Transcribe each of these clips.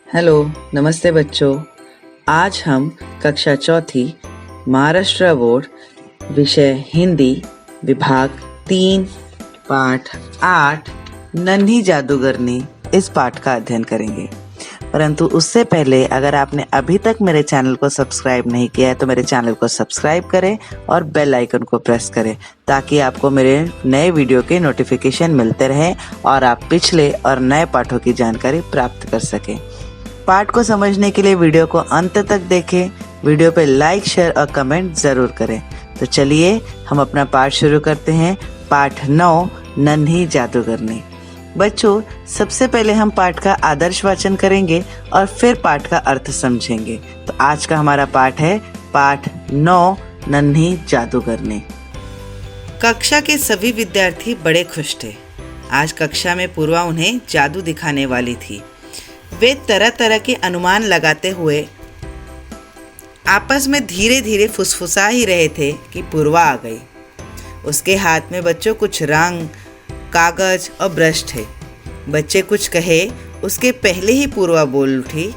Hello, नमस्ते बच्चों। आज हम कक्षा चौथी महाराष्ट्र बोर्ड विषय हिंदी विभाग 3 पाठ 8 नन्ही जादूगरनी इस पाठ का अध्ययन करेंगे। परंतु उससे पहले अगर आपने अभी तक मेरे चैनल को सब्सक्राइब नहीं किया है तो मेरे चैनल को सब्सक्राइब करें और बेल आइकन को प्रेस करें ताकि आपको मेरे नए वीडियो के नोटिफिकेशन मिलते रहें और आप पिछले और नए पाठों की जानकारी प्राप्त कर सकें। पाठ को समझने के लिए वीडियो को अंत तक देखें। वीडियो पे लाइक, शेयर और कमेंट ज़रूर करें। तो चलिए हम अपना पाठ शुरू करते हैं। पाठ 9 नन्ही जादूगरनी। बच्चों, सबसे पहले हम पाठ का आदर्श वाचन करेंगे और फिर पाठ का अर्थ समझेंगे। तो आज का हमारा पाठ है पाठ 9 नन्ही जादूगरनी। कक्षा के सभी विद्यार्थी बड़े खुश थे। आज कक्षा में पूर्वा उन्हें जादू दिखाने वाली थी। वे तरह तरह के अनुमान लगाते हुए आपस में धीरे धीरे फुसफुसा ही रहे थे कि पूर्वा आ गई। उसके हाथ में बच्चों कुछ रंग, कागज और ब्रश थे। बच्चे कुछ कहे उसके पहले ही पूर्वा बोल उठी,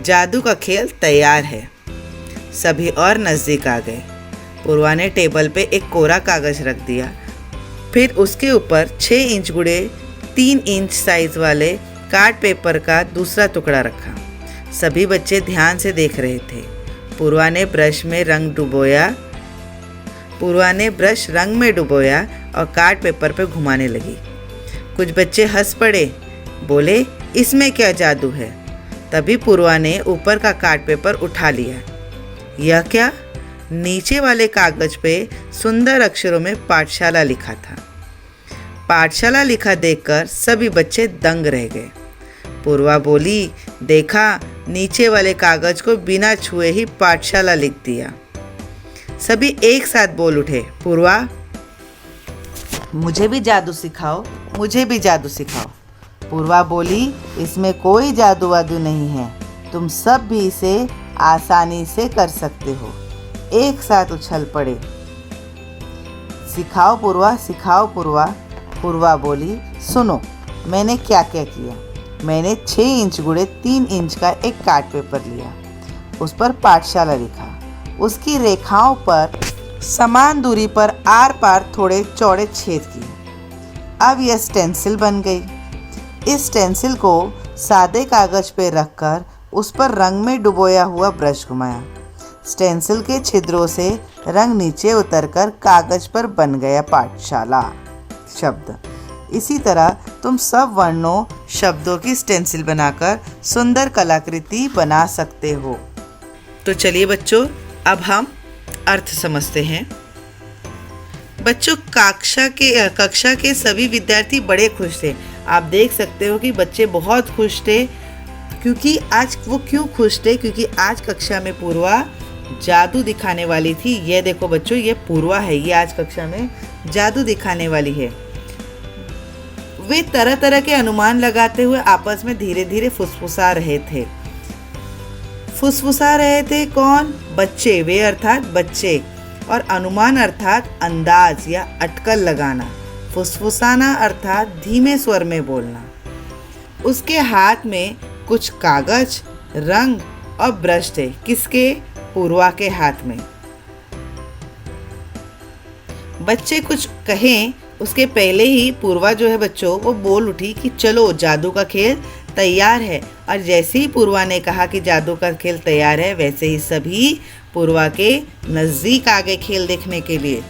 जादू का खेल तैयार है। सभी और नज़दीक आ गए। पूर्वा ने टेबल पे एक कोरा कागज रख दिया। फिर उसके ऊपर 6 इंच गुड़े 3 इंच साइज वाले कार्ड पेपर का दूसरा टुकड़ा रखा। सभी बच्चे ध्यान से देख रहे थे। पूर्वा ने ब्रश रंग में डुबोया और कार्ड पेपर पर घुमाने लगी। कुछ बच्चे हंस पड़े, बोले इसमें क्या जादू है। तभी पूर्वा ने ऊपर का कार्ड पेपर उठा लिया। यह क्या? नीचे वाले कागज पे सुंदर अक्षरों में पाठशाला लिखा था। पाठशाला लिखा देखकर सभी बच्चे दंग रह गए। पूर्वा बोली, देखा, नीचे वाले कागज को बिना छुए ही पाठशाला लिख दिया। सभी एक साथ बोल उठे, पूर्वा मुझे भी जादू सिखाओ, मुझे भी जादू सिखाओ। पूर्वा बोली, इसमें कोई जादू वादू नहीं है, तुम सब भी इसे आसानी से कर सकते हो। एक साथ उछल पड़े, सिखाओ पूर्वा, सिखाओ पूर्वा। पूर्वा बोली, सुनो मैंने क्या क्या किया। मैंने 6 इंच गुड़े 3 इंच का एक कार्ड पेपर लिया, उस पर पाठशाला लिखा। उसकी रेखाओं पर समान दूरी पर आर पार थोड़े चौड़े छेद किए। अब यह स्टेंसिल बन गई। इस स्टेंसिल को सादे कागज पे रखकर उस पर रंग में डुबोया हुआ ब्रश घुमाया। स्टेंसिल के छिद्रों से रंग नीचे उतरकर कागज पर बन गया पाठशाला शब्द। इसी तरह तुम सब वर्णों शब्दों की स्टेंसिल बनाकर सुंदर कलाकृति बना सकते हो। तो चलिए बच्चों, अब हम अर्थ समझते हैं। बच्चों, कक्षा के सभी विद्यार्थी बड़े खुश थे। आप देख सकते हो कि बच्चे बहुत खुश थे। क्योंकि आज वो क्यों खुश थे? क्योंकि आज कक्षा में पूर्वा जादू दिखाने वाली थी। ये देखो बच्चों, ये पूर्वा है, ये आज कक्षा में जादू दिखाने वाली है। वे तरह तरह के अनुमान लगाते हुए आपस में धीरे धीरे फुसफुसा रहे थे। फुसफुसा रहे थे कौन? बच्चे। वे अर्थात बच्चे। और अनुमान अर्थात अंदाज या अटकल लगाना। फुसफुसाना अर्थात धीमे स्वर में बोलना। उसके हाथ में कुछ कागज, रंग और ब्रश थे। किसके? पूर्वा के हाथ में। बच्चे कुछ कहें उसके पहले ही पूर्वा जो है बच्चों, वो बोल उठी कि चलो जादू का खेल तैयार है। और जैसे ही पूर्वा ने कहा कि जादू का खेल तैयार है, वैसे ही सभी पूर्वा के नज़दीक आ गए खेल देखने के लिए।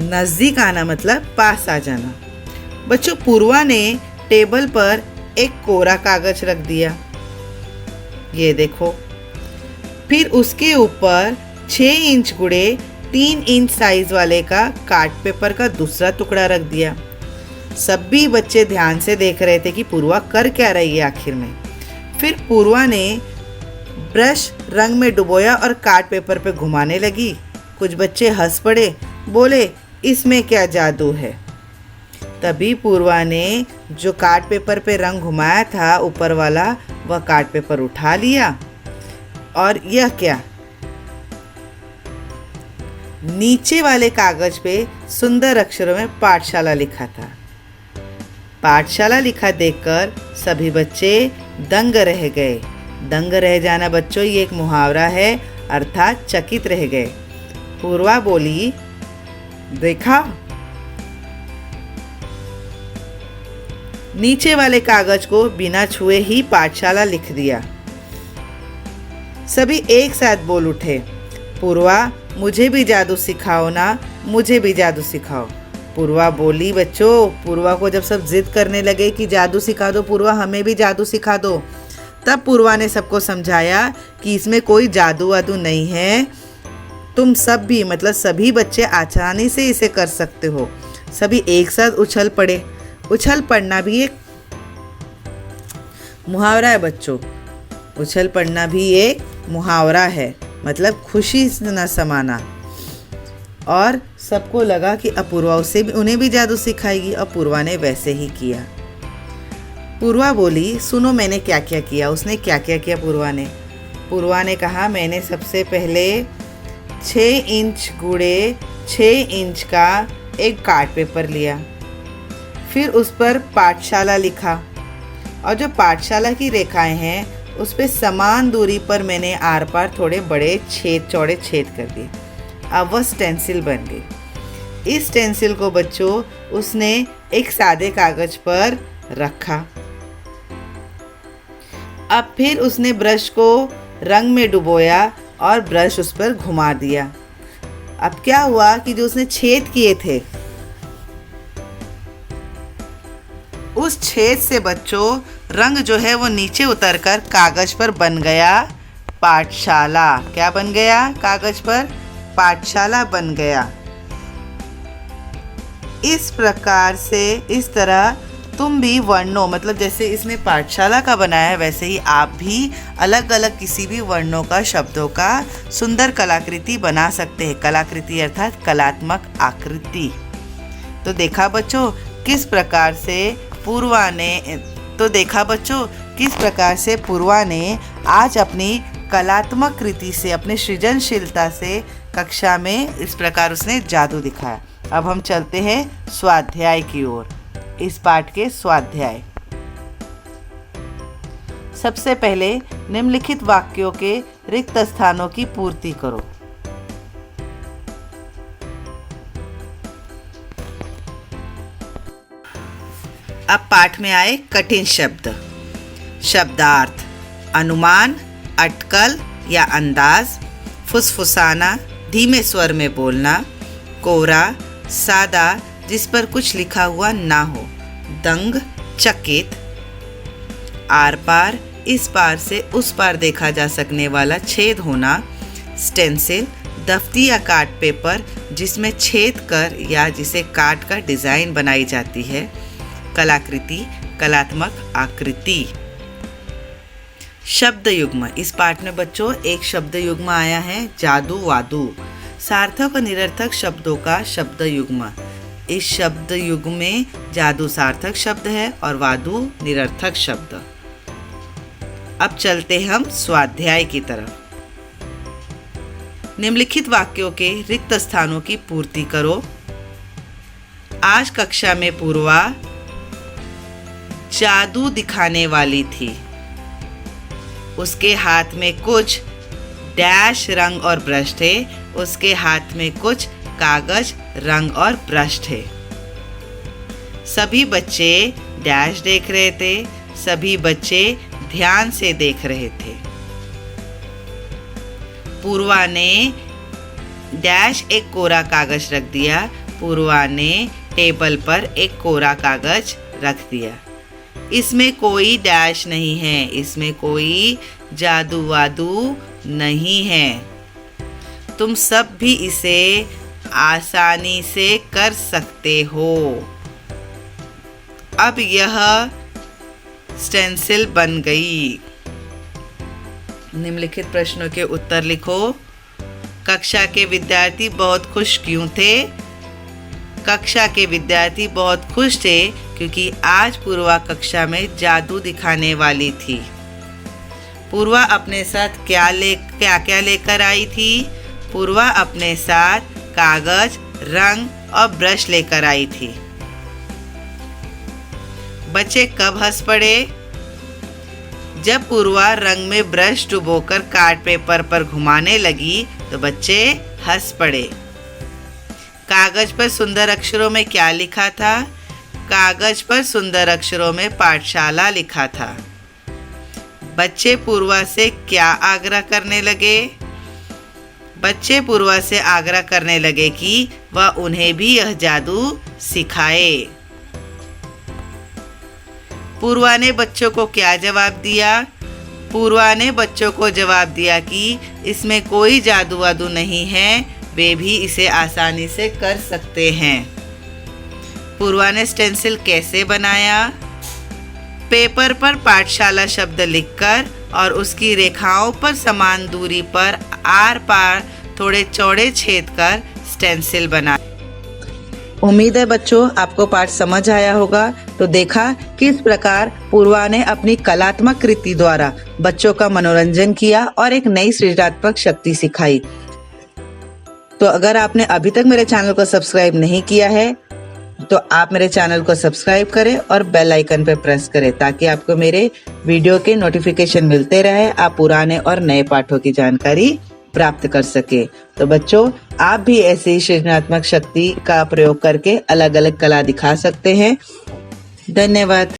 नज़दीक आना मतलब पास आ जाना। बच्चों, पूर्वा ने टेबल पर एक कोरा कागज रख दिया, ये देखो। फिर उसके ऊपर 6 इंच गुड़े 3 इंच साइज वाले का कार्ड पेपर का दूसरा टुकड़ा रख दिया। सभी बच्चे ध्यान से देख रहे थे कि पूर्वा कर क्या रही है आखिर में। फिर पूर्वा ने ब्रश रंग में डुबोया और कार्ड पेपर पे घुमाने लगी। कुछ बच्चे हंस पड़े, बोले इसमें क्या जादू है। तभी पूर्वा ने जो कार्ड पेपर पे रंग घुमाया था ऊपर वाला, वह कार्ड पेपर उठा लिया। और यह क्या? नीचे वाले कागज पे सुंदर अक्षरों में पाठशाला लिखा था। पाठशाला लिखा देखकर सभी बच्चे दंग रह गए। दंग रह जाना बच्चों ये एक मुहावरा है, अर्थात चकित रह गए। पूर्वा बोली, देखा, नीचे वाले कागज को बिना छुए ही पाठशाला लिख दिया। सभी एक साथ बोल उठे, पूर्वा मुझे भी जादू सिखाओ ना, मुझे भी जादू सिखाओ। पूर्वा बोली, बच्चों, पूर्वा को जब सब जिद करने लगे कि जादू सिखा दो पूर्वा, हमें भी जादू सिखा दो, तब पूर्वा ने सबको समझाया कि इसमें कोई जादू वादू नहीं है, तुम सब भी मतलब सभी बच्चे आसानी से इसे कर सकते हो। सभी एक साथ उछल पड़े। उछल पड़ना भी एक मुहावरा है बच्चों, उछल पड़ना भी एक मुहावरा है, मतलब खुशी न समाना। और सबको लगा कि अपूर्वा उन्हें भी जादू सिखाएगी, और पूर्वा ने वैसे ही किया। पूर्वा बोली, सुनो मैंने क्या क्या किया। उसने क्या क्या किया पूर्वा ने कहा, मैंने सबसे पहले 6 इंच गुणे 6 इंच का एक कार्ड पेपर लिया, फिर उस पर पाठशाला लिखा, और जो पाठशाला की रेखाएं हैं उस पर समान दूरी पर मैंने आर पार थोड़े बड़े चौड़े छेद कर दिए। अब वह स्टेंसिल बन गई। इस स्टेंसिल को बच्चों उसने एक सादे कागज पर रखा। अब फिर उसने ब्रश को रंग में डुबोया और ब्रश उस पर घुमा दिया। अब क्या हुआ कि जो उसने छेद किए थे, उस छेद से बच्चों रंग जो है वो नीचे उतरकर कागज पर बन गया पाठशाला। क्या बन गया? कागज पर पाठशाला बन गया। इस प्रकार से, इस तरह तुम भी वर्णों, मतलब जैसे इसने पाठशाला का बनाया है वैसे ही आप भी अलग अलग किसी भी वर्णों का, शब्दों का सुंदर कलाकृति बना सकते हैं। कलाकृति अर्थात कलात्मक आकृति। तो देखा बच्चों किस प्रकार से पूर्वा ने आज अपनी कलात्मक कृति से, अपनी सृजनशीलता से कक्षा में इस प्रकार उसने जादू दिखाया। अब हम चलते हैं स्वाध्याय की ओर। इस पाठ के स्वाध्याय। सबसे पहले निम्नलिखित वाक्यों के रिक्त स्थानों की पूर्ति करो। अब पाठ में आए कठिन शब्द। शब्दार्थ: अनुमान, अटकल या अंदाज, फुसफुसाना, धीमे स्वर में बोलना, कोरा, सादा, जिस पर कुछ लिखा हुआ ना हो, दंग, चकित, आर पार, इस पार से उस पार देखा जा सकने वाला छेद होना, स्टेंसिल, दफ्ती या कार्ड पेपर जिसमें छेद कर या जिसे काट कर डिज़ाइन बनाई जाती है, कलाकृति, कलात्मक आकृति। शब्द युग्म। इस पाठ में बच्चों एक शब्द युग्म आया है, जादू वादू। सार्थक और निरर्थक शब्दों का शब्द युग्म। इस शब्द युग्म में जादू सार्थक शब्द है और वादू निरर्थक शब्द। अब चलते हम स्वाध्याय की तरफ। निम्नलिखित वाक्यों के रिक्त स्थानों की पूर्ति करो। आज कक्षा में पूर्वा जादू दिखाने वाली थी। उसके हाथ में कुछ डैश रंग और ब्रश थे। उसके हाथ में कुछ कागज, रंग और ब्रश थे। सभी बच्चे डैश देख रहे थे। सभी बच्चे ध्यान से देख रहे थे। पूर्वा ने डैश एक कोरा कागज रख दिया। पूर्वा ने टेबल पर एक कोरा कागज रख दिया। इसमें कोई डैश नहीं है, इसमें कोई जादू वादू नहीं है। तुम सब भी इसे आसानी से कर सकते हो। अब यह स्टेंसिल बन गई। निम्नलिखित प्रश्नों के उत्तर लिखो। कक्षा के विद्यार्थी बहुत खुश क्यों थे? कक्षा के विद्यार्थी बहुत खुश थे क्योंकि आज पूर्वा कक्षा में जादू दिखाने वाली थी। पूर्वा अपने साथ क्या लेकर आई थी? पूर्वा अपने साथ कागज, रंग और ब्रश लेकर आई थी। बच्चे कब हंस पड़े? जब पूर्वा रंग में ब्रश डुबोकर कार्ड पेपर पर घुमाने लगी तो बच्चे हंस पड़े। कागज पर सुंदर अक्षरों में क्या लिखा था? कागज पर सुंदर अक्षरों में पाठशाला लिखा था। बच्चे पूर्वा से क्या आग्रह करने लगे? बच्चे पूर्वा से आग्रह करने लगे कि वह उन्हें भी यह जादू सिखाए। पूर्वा ने बच्चों को क्या जवाब दिया? पूर्वा ने बच्चों को जवाब दिया कि इसमें कोई जादू वादू नहीं है, वे भी इसे आसानी से कर सकते हैं। पूर्वा ने स्टेंसिल कैसे बनाया? पेपर पर पाठशाला शब्द लिखकर और उसकी रेखाओं पर समान दूरी पर आर पार थोड़े चौड़े छेद कर स्टेंसिल बना। उम्मीद है बच्चों आपको पाठ समझ आया होगा। तो देखा किस प्रकार पूर्वा ने अपनी कलात्मक कृति द्वारा बच्चों का मनोरंजन किया और एक नई सृजनात्मक शक्ति सिखाई। तो अगर आपने अभी तक मेरे चैनल को सब्सक्राइब नहीं किया है तो आप मेरे चैनल को सब्सक्राइब करें और बेल आइकन पे प्रेस करें ताकि आपको मेरे वीडियो के नोटिफिकेशन मिलते रहे, आप पुराने और नए पाठों की जानकारी प्राप्त कर सके। तो बच्चों आप भी ऐसी सृजनात्मक शक्ति का प्रयोग करके अलग अलग कला दिखा सकते हैं। धन्यवाद।